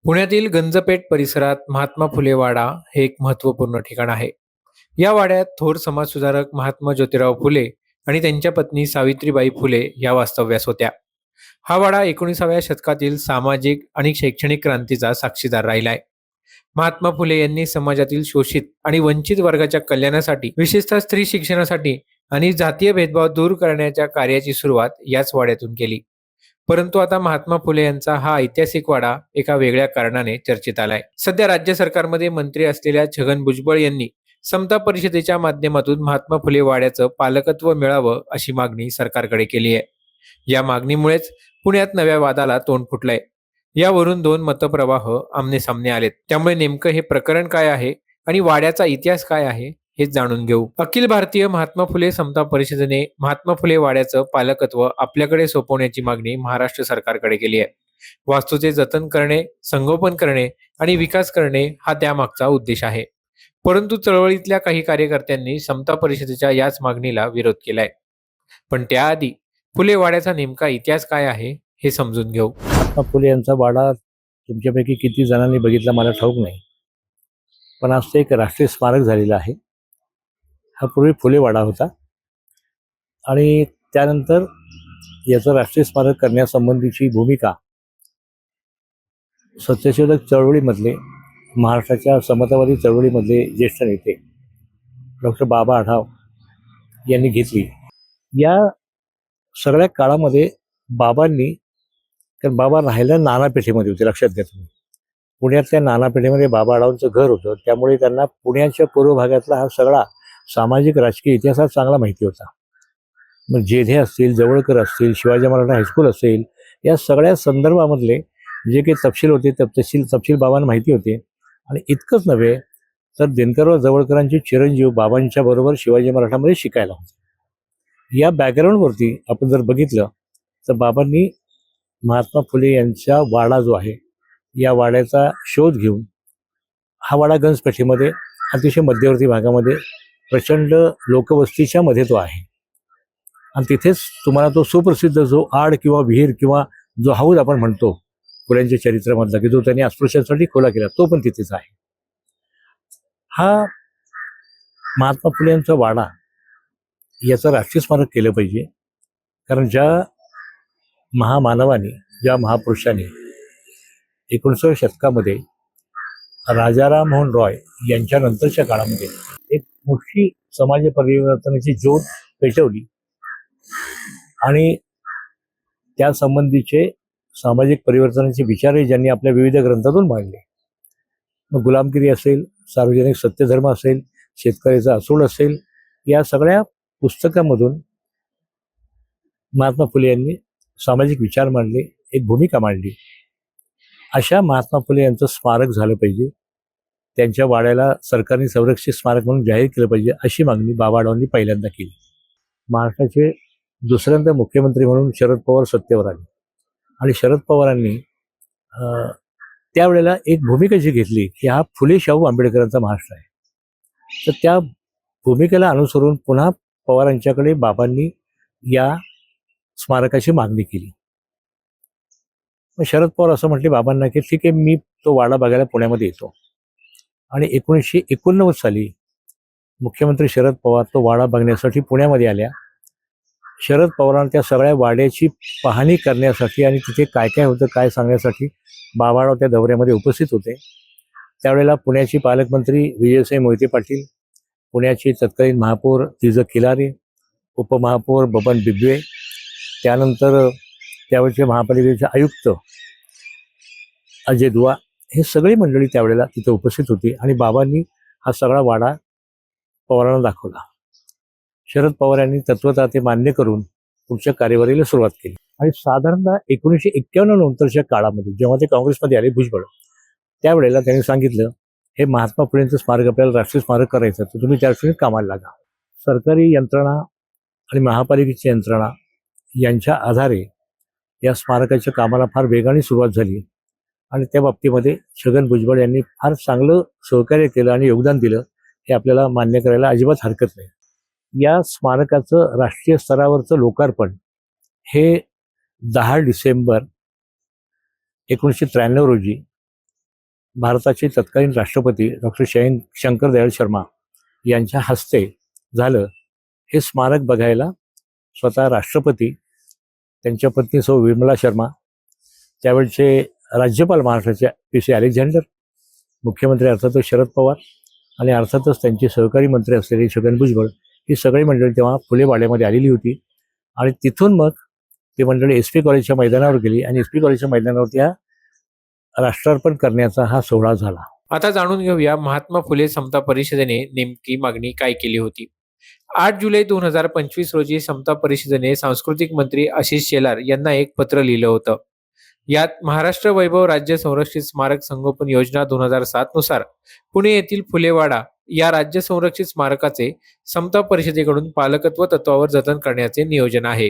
पुण्यातील गंजपेठ परिसरात महात्मा फुले वाडा हे एक महत्त्वपूर्ण ठिकाण आहे. या वाड्यात थोर समाजसुधारक महात्मा ज्योतिराव फुले आणि त्यांच्या पत्नी सावित्रीबाई फुले या वास्तव्यास होत्या. हा वाडा 19व्या शतकातील सामाजिक आणि शैक्षणिक क्रांतीचा साक्षीदार राहिलाय. महात्मा फुले यांनी समाजातील शोषित आणि वंचित वर्गाच्या कल्याणासाठी, विशेषतः स्त्री शिक्षणासाठी आणि जातीय भेदभाव दूर करण्याच्या कार्याची सुरुवात याच वाड्यातून केली. परंतु आता महात्मा फुले यांचा हा ऐतिहासिक वाडा एका वेगळ्या कारणाने चर्चेत आलाय. सध्या राज्य सरकारमध्ये मंत्री असलेल्या छगन भुजबळ यांनी समता परिषदेच्या माध्यमातून महात्मा फुले वाड्याचं पालकत्व मिळावं अशी मागणी सरकारकडे केली आहे. या मागणीमुळेच पुण्यात नव्या वादाला तोंड फुटलंय. यावरून दोन मतप्रवाह आमने सामने आलेत. त्यामुळे नेमकं हे प्रकरण काय आहे आणि वाड्याचा इतिहास काय आहे हे जाणून घेऊ. अखिल भारतीय महात्मा फुले समता परिषदेने महात्मा फुले वाड्याचं पालकत्व आपल्याकडे सोपवण्याची मागणी महाराष्ट्र सरकारकडे केली आहे. वास्तूचे जतन करणे, संगोपन करणे आणि विकास करणे हा त्यामागचा उद्देश आहे. परंतु चळवळीतल्या काही कार्यकर्त्यांनी समता परिषदेच्या याच मागणीला विरोध केलाय. पण त्याआधी फुले वाड्याचा नेमका इतिहास काय आहे हे समजून घेऊ. महात्मा फुले यांचा वाडा तुमच्यापैकी किती जणांनी बघितला मला ठाऊक नाही, पण आज ते एक राष्ट्रीय स्मारक झालेलं आहे. हा पूर्वी फुले वाडा होता आणि त्यानंतर याचं राष्ट्रीय स्मारक करण्यासंबंधीची भूमिका सत्यशोधक चळवळीमधले, महाराष्ट्राच्या समतावादी चळवळीमधले ज्येष्ठ नेते डॉक्टर बाबा आढाव यांनी घेतली. या सगळ्या काळामध्ये बाबांनी, कारण बाबा राहायला नानापेठेमध्ये होते, लक्षात घ्या तुम्ही, पुण्यातल्या नानापेठेमध्ये बाबा आढावांचं घर होतं. त्यामुळे त्यांना पुण्याच्या पूर्व भागातला हा सगळा सामाजिक राजकीय इतिहास चांगला माहिती होता. मग जेधे असतील, जवळकर असतील, शिवाजी मराठा हायस्कूल असेल, या सगळ्या संदर्भामधले जे काही तपशील होते तपशील बाबांना माहिती होते. आणि इतकंच नव्हे तर दिनकरराव जवळकरांचे चिरंजीव बाबांच्या बरोबर शिवाजी मराठामध्ये शिकायला होते. या बॅकग्राऊंडवरती आपण जर बघितलं तर बाबांनी महात्मा फुले यांचा वाडा जो आहे, या वाड्याचा शोध घेऊन, हा वाडा गंजपेठेमध्ये अतिशय मध्यवर्ती भागामध्ये प्रचंड लोकवस्तीच्या मध्ये तो आहे. आणि तिथेच तुम्हाला तो सुप्रसिद्ध जो आड किंवा विहीर किंवा जो हौद आपण म्हणतो फुल्यांच्या चरित्रामधला, की जो त्यांनी अस्पृश्यांसाठी खोला केला, तो पण तिथेच आहे. हा महात्मा फुले यांचा वाडा याचं राष्ट्रीय स्मारक केलं पाहिजे. कारण ज्या महामानवाने, ज्या महापुरुषांनी 19व्या शतकामध्ये राजाराम मोहन रॉय यांच्या नंतरच्या काळामध्ये एक मोठी समाज परिवर्तनाची ज्योत पेटवली आणि त्या संबंधीचे सामाजिक परिवर्तनाचे विचारही ज्यांनी आपल्या विविध ग्रंथातून मांडले, मग गुलामगिरी असेल, सार्वजनिक सत्यधर्म असेल, शेतकऱ्याचा असूड असेल, या सगळ्या पुस्तकामधून महात्मा फुले यांनी सामाजिक विचार मांडले, एक भूमिका मांडली. अशा महात्मा फुले यांचं स्मारक झालं पाहिजे. त्यांच्या वाड्याला सरकारने संरक्षित स्मारक म्हणून जाहीर केलं पाहिजे, अशी मागणी बाबा आढावांनी पहिल्यांदा केली. महाराष्ट्राचे दुसऱ्यांदा मुख्यमंत्री म्हणून शरद पवार सत्तेवर आले आणि शरद पवारांनी त्यावेळेला एक भूमिका जी घेतली की हा फुले शाहू आंबेडकरांचा महाराष्ट्र आहे. तर त्या भूमिकेला अनुसरून पुन्हा पवारांच्याकडे बाबांनी या स्मारकाची मागणी केली. मग शरद पवार असं म्हटले बाबांना की ठीक आहे, मी तो वाडा बघायला पुण्यामध्ये येतो. आणि 1989 साली मुख्यमंत्री शरद पवार तो वाडा बघण्यासाठी पुण्यामध्ये आल्या. शरद पवारांना त्या सगळ्या वाड्याची पाहणी करण्यासाठी आणि तिथे काय काय होतं काय सांगण्यासाठी बाबाराव त्या दौऱ्यामध्ये उपस्थित होते. त्यावेळेला पुण्याची पालकमंत्री विजयसिंह मोहिते पाटील, पुण्याची तत्कालीन महापौर तिजक किलारे, उपमहापौर बबन बिबवे, त्यानंतर त्यावेळचे महापालिकेचे आयुक्त अजय दुआ, हे सगळी मंडळी त्यावेळेला तिथे उपस्थित होती. आणि बाबांनी हा सगळा वाडा पवारांना दाखवला. शरद पवार यांनी तत्वतः ते मान्य करून पुढच्या कार्यवाहीला सुरुवात केली. आणि साधारणतः 1991 नंतरच्या काळामध्ये जेव्हा ते काँग्रेसमध्ये आले भुजबळ, त्यावेळेला त्यांनी सांगितलं हे महात्मा फुलेंचं स्मारक आपल्याला राष्ट्रीय स्मारक करायचं, तर तुम्ही त्यासाठी कामाला लागा. सरकारी यंत्रणा आणि महापालिकेची यंत्रणा यांच्या आधारे या स्मारकाच्या कामाला फार वेगाने सुरुवात झाली. आणि त्या बाबतीमध्ये छगन भुजबळ यांनी फार चांगलं सहकार्य केलं आणि योगदान दिलं, हे आपल्याला मान्य करायला अजिबात हरकत नाही. या स्मारकाचं राष्ट्रीय स्तरावरचं लोकार्पण हे 10 डिसेंबर 1993 रोजी भारताचे तत्कालीन राष्ट्रपती डॉक्टर शंकर दयाळ शर्मा यांच्या हस्ते झालं. हे स्मारक बघायला स्वतः राष्ट्रपती, त्यांच्या पत्नी सौ विमला शर्मा, त्यावेळचे राज्यपाल महाराष्ट्राचे पी.सी. अलेक्झांडर, मुख्यमंत्री अर्थातच शरद पवार आणि अर्थातच त्यांचे सहकारी मंत्री असलेले छगन भुजबळ, ही सगळी मंडळी तेव्हा फुले वाड्यामध्ये आलेली होती. आणि तिथून मग ती मंडळी एस.पी. कॉलेजच्या मैदानावर गेली आणि एस.पी. कॉलेजच्या मैदानावरती हा राष्ट्रार्पण करण्याचा हा सोहळा झाला. आता जाणून घेऊया महात्मा फुले समता परिषदेने नेमकी मागणी काय केली होती. 8 जुलै 2025 रोजी समता परिषदेने सांस्कृतिक मंत्री आशिष शेलार यांना एक पत्र लिहिलं होतं. यात महाराष्ट्र वैभव राज्य संरक्षित स्मारक संगोपन योजना 2007 नुसार पुणे येथील फुलेवाडा या राज्य संरक्षित स्मारकाचे समता परिषदेकडून पालकत्व तत्वावर जतन करण्याचे नियोजन आहे.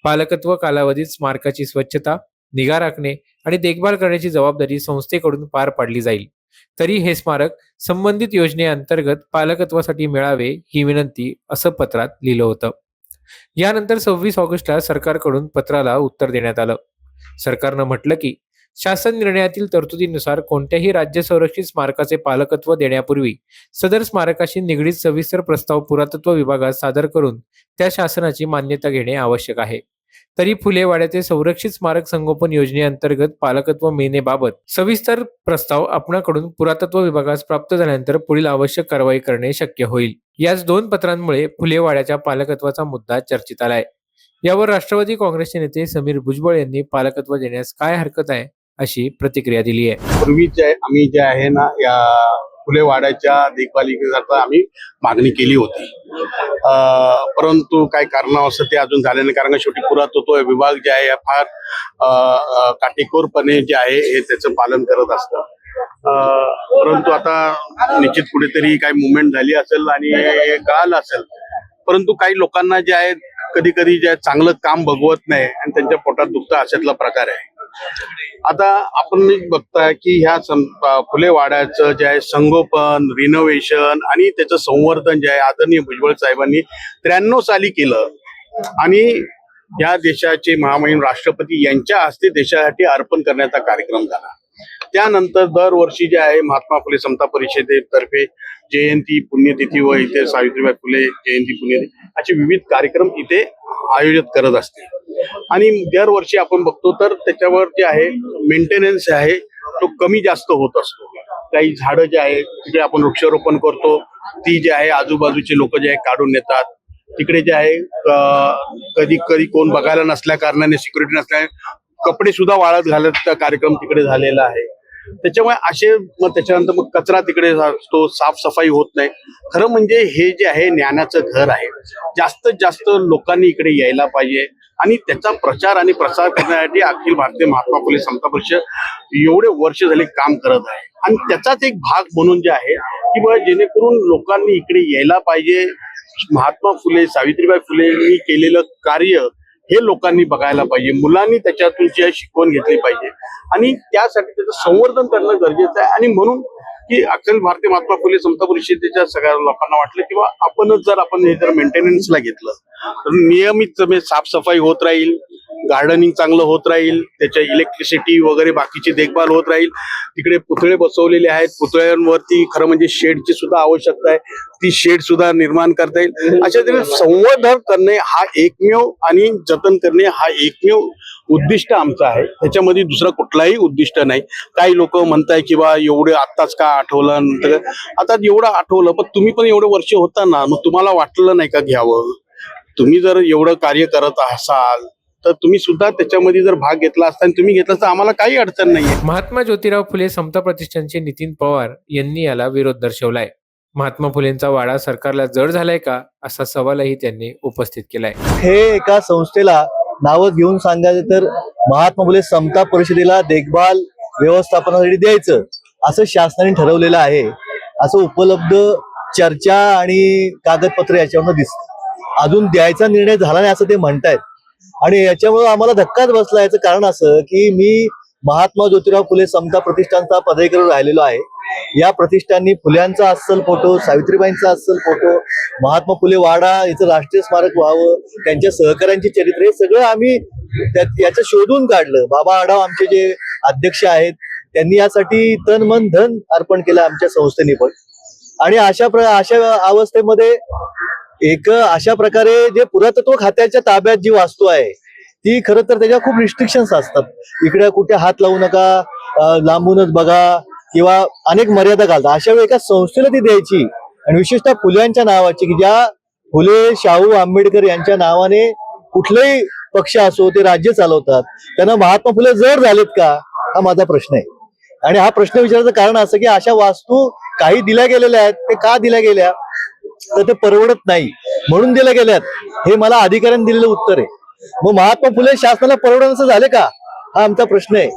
पालकत्व कालावधीत स्मारकाची स्वच्छता, निगा राखणे आणि देखभाल करण्याची जबाबदारी संस्थेकडून पार पाडली जाईल. तरी हे स्मारक संबंधित योजनेअंतर्गत पालकत्वासाठी मिळावे ही विनंती, असं पत्रात लिहिलं होतं. यानंतर 26 ऑगस्टला सरकारकडून पत्राला उत्तर देण्यात आलं. सरकारनं म्हटलं की शासन निर्णयातील तरतुदीनुसार कोणत्याही राज्य संरक्षित स्मारकाचे पालकत्व देण्यापूर्वी सदर स्मारकाशी निगडीत सविस्तर प्रस्ताव पुरातत्व विभागात सादर करून त्या शासनाची मान्यता घेणे आवश्यक आहे. तरी फुलेवाड्याचे संरक्षित स्मारक संगोपन योजनेअंतर्गत पालकत्व मिळण्याबाबत सविस्तर प्रस्ताव आपणाकडून पुरातत्व विभागास प्राप्त झाल्यानंतर पुढील आवश्यक कारवाई करणे शक्य होईल. याच 2 पत्रांमुळे फुलेवाड्याच्या पालकत्वाचा मुद्दा चर्चेत आलाय. यावर राष्ट्रवादी काँग्रेसचे नेते समीर भुजबळ यांनी पालकत्व देण्यास काय हरकत आहे अशी प्रतिक्रिया दिली आहे. पूर्वी आम्ही जे आहे ना या फुलेवाड्याच्या देखभालीकरता आम्ही मागणी केली होती, परंतु काही कारणावश ते अजून झाले नाही. कारण का शेवटी पुरातत्व विभाग जे आहे फार काटेकोरपणे जे आहे हे त्याचं पालन करत असतं. परंतु आता निश्चित कुठेतरी काही मुवमेंट झाली असेल आणि कळालं असेल, परंतु काही लोकांना जे आहे कधी कधी जे चांगलं काम बघवत नाही आणि त्यांच्या पोटात दुखतं अशातला प्रकार आहे. आता आपण बघताय की ह्या फुलेवाड्याचं जे आहे संगोपन, रिनोव्हेशन आणि त्याचं संवर्धन जे आहे आदरणीय भुजबळ साहेबांनी 93 साली केलं आणि या देशाचे महामहिम राष्ट्रपती यांच्या हस्ते देशासाठी अर्पण करण्याचा कार्यक्रम झाला. त्यानंतर दरवर्षी जे आहे महात्मा फुले समता परिषदेतर्फे जयंती, पुण्यतिथी व इथे सावित्रीबाई फुले जयंती, पुण्यतिथी असे विविध कार्यक्रम इथे आयोजित करत असते. आणि दरवर्षी आपण बघतो तर त्याच्यावर जे आहे मेंटेनन्स आहे तो कमी जास्त होत असतो. काही झाडं जे आहे तिकडे आपण वृक्षारोपण करतो, ती जे आहे आजूबाजूचे लोक जे आहे काढून नेतात. तिकडे जे आहे कधी कधी कोण बघायला नसल्या कारणाने, सिक्युरिटी नसल्या कपडे सुद्धा वाळत घालत कार्यक्रम तिकडे झालेला आहे. त्याच्यामुळे असे मग त्याच्यानंतर मग कचरा तिकडे असतो, साफसफाई होत नाही. खरं म्हणजे हे जे आहे ज्ञानाचं घर आहे. जास्तीत जास्त लोकांनी इकडे यायला पाहिजे आणि त्याचा प्रचार आणि प्रसार करण्यासाठी अखिल भारतीय महात्मा फुले समता परिषद एवढे वर्ष झाले काम करत आहे. आणि त्याचाच एक भाग म्हणून जे आहे की बघा जेणेकरून लोकांनी इकडे यायला पाहिजे. महात्मा फुले, सावित्रीबाई फुलेंनी केलेलं कार्य हे लोकांनी बघायला पाहिजे. मुलांनी त्याच्यातून जी शिकवण घेतली पाहिजे आणि त्यासाठी त्याचं संवर्धन करणं गरजेचं आहे. आणि म्हणून की अखिल भारतीय महात्मा फुले समता परिषदेच्या सगळ्या लोकांना वाटलं किंवा आपण हे जर मेंटेनन्सला घेतलं तर नियमित साफसफाई होत राहील, गार्डनिंग चांगलं होत राहील, त्याच्या इलेक्ट्रिसिटी वगैरे बाकीची देखभाल होत राहील. तिकडे पुतळे बसवलेले आहेत, पुतळ्यांवरती खरं म्हणजे शेडची सुद्धा आवश्यकता आहे, ती शेड सुद्धा निर्माण करता येईल. अशा तऱ्हेने संवर्धन करणे हा एकमेव आणि जतन करणे हा एकमेव उद्दिष्ट आमचं आहे. त्याच्यामध्ये दुसरा कुठलाही उद्दिष्ट नाही. काही लोक म्हणताय की बा एवढे आत्ताच का आठवलं, नंतर आता एवढं आठवलं, पण तुम्ही पण एवढे वर्ष होता ना, मग तुम्हाला वाटलं नाही का घ्यावं? तुम्ही जर एवढं कार्य करत असाल तर तुम्ही सुद्धा त्याच्यामध्ये जर भाग घेतला असता आणि तुम्ही घेतला तर आम्हाला काही अडचण नाहीये. महात्मा ज्योतिराव फुले समता प्रतिष्ठानचे नितीन पवार यांनी याला विरोध दर्शवलाय. महात्मा फुलेंचा वाडा सरकारला जड झालाय का असा सवालही त्यांनी उपस्थित केलाय. हे एका संस्थेला नावं घेऊन सांगायचं तर महात्मा फुले समता परिषदेला देखभाल व्यवस्थापनासाठी द्यायचं असं शासनाने ठरवलेलं आहे. असं उपलब्ध चर्चा आणि कागदपत्र याच्यावरनं दिसतं. अजून द्यायचा निर्णय झाला नाही असं ते म्हणतायत आणि याच्यामुळे आम्हाला धक्काच बसला. याचं कारण असं की मी महात्मा ज्योतिराव फुले समता प्रतिष्ठानचा पदाधिकारी राहिलेलो आहे. या प्रतिष्ठाननी फुल्यांचा अस्सल फोटो, सावित्रीबाईंचा अस्सल फोटो, महात्मा फुले वाडा याचं राष्ट्रीय स्मारक व्हावं, त्यांच्या सहकाऱ्यांची चरित्र हे सगळं आम्ही याचं शोधून काढलं. बाबा आढाव आमचे जे अध्यक्ष आहेत त्यांनी यासाठी तन मन धन अर्पण केलं आमच्या संस्थेने पण. आणि अशा अवस्थेमध्ये अशा प्रकारे जे पुरातत्व खात्याच्या ताब्यात जी वास्तू आहे ती खरं तर त्याच्या खूप रिस्ट्रिक्शन्स असतात. इकडे कुठे हात लावू नका, लांबूनच बघा किंवा अनेक मर्यादा घालतात. अशा वेळी एका संस्थेला ती द्यायची आणि विशेषतः फुल्यांच्या नावाची, की ज्या फुले शाहू आंबेडकर यांच्या नावाने कुठलेही पक्ष असो ते राज्य चालवतात, त्यांना महात्मा फुले जड झालेत का, हा माझा प्रश्न आहे. आणि हा प्रश्न विचारायचं कारण असं की अशा वास्तू काही दिल्या गेलेल्या आहेत, ते का दिल्या गेल्या, तर ते परवडत नाही म्हणून दिल्या गेल्यात, हे मला अधिकाऱ्यांनी दिलेलं उत्तर आहे. मग महात्मा फुले शासनाला परवडण्याचं झाले का, हा आमचा प्रश्न आहे.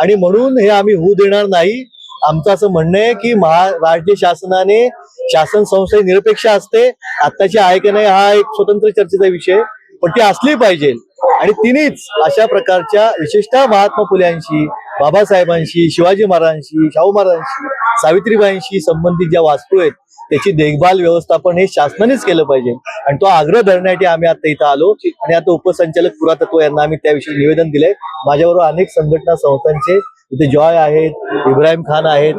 आणि म्हणून हे आम्ही होऊ देणार नाही. आमचं असं म्हणणं आहे की राज्य शासनाने, शासन संस्था निरपेक्ष असते, आत्ताची आहे की नाही हा एक स्वतंत्र चर्चेचा विषय, पण ती असली पाहिजे. आणि तिनेच अशा प्रकारच्या विशेषतः महात्मा फुल्यांशी, बाबासाहेबांशी, शिवाजी महाराजांशी, शाहू महाराजांशी, सावित्रीबाईंशी संबंधित ज्या वास्तू आहेत त्याची देखभाल व्यवस्थापन हे शासनानेच केलं पाहिजे. आणि तो आग्रह धरण्यासाठी आम्ही आता इथं आलो आणि आता उपसंचालक पुरातत्व यांना आम्ही त्याविषयी निवेदन दिलंय. माझ्याबरोबर अनेक संघटना संस्थांचे इथे जॉय आहेत, इब्राहिम खान आहेत,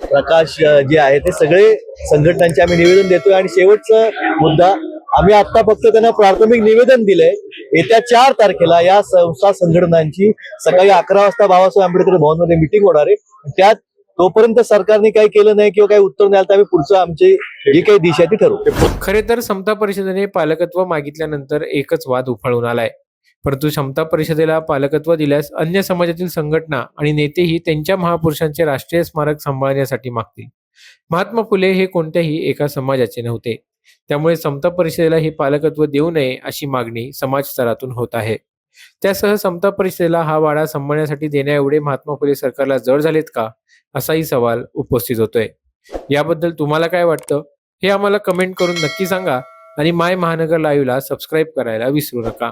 प्रकाश जे आहेत, ते सगळे संघटनांचे आम्ही निवेदन देतोय. आणि शेवटचा मुद्दा, आम्ही आता फक्त त्यांना प्राथमिक निवेदन दिलंय. येत्या 4 तारखेला या संस्था संघटनांची सकाळी 11 वाजता बाबासाहेब आंबेडकर भवनमध्ये मिटिंग होणार आहे. त्यात तोपर्यंत सरकारने काही केलं नाही किंवा काही उत्तर नाही, तर आम्ही पुढचं आमची जी काही दिशा आहे ती ठरवू. खरे तर समता परिषदेने पालकत्व मागितल्यानंतर एकच वाद उफाळून आलाय. परंतु समता परिषदेला पालकत्व दिल्यास अन्य समाजातील संघटना आणि नेतेही त्यांच्या महापुरुषांचे राष्ट्रीय स्मारक सांभाळण्यासाठी मागतील. महात्मा फुले हे कोणत्याही एका समाजाचे नव्हते, त्यामुळे समता परिषदेला हे पालकत्व देऊ नये अशी मागणी समाज स्तरातून होत आहे. त्यासह समता परिषदेला हा वाडा सांभाळण्यासाठी देण्याएवढे महात्मा फुले सरकारला जड झालेत का, असाही सवाल उपस्थित होतोय. याबद्दल तुम्हाला काय वाटतं हे आम्हाला कमेंट करून नक्की सांगा आणि माय महानगर लाईव्हला सबस्क्राईब करायला विसरू नका.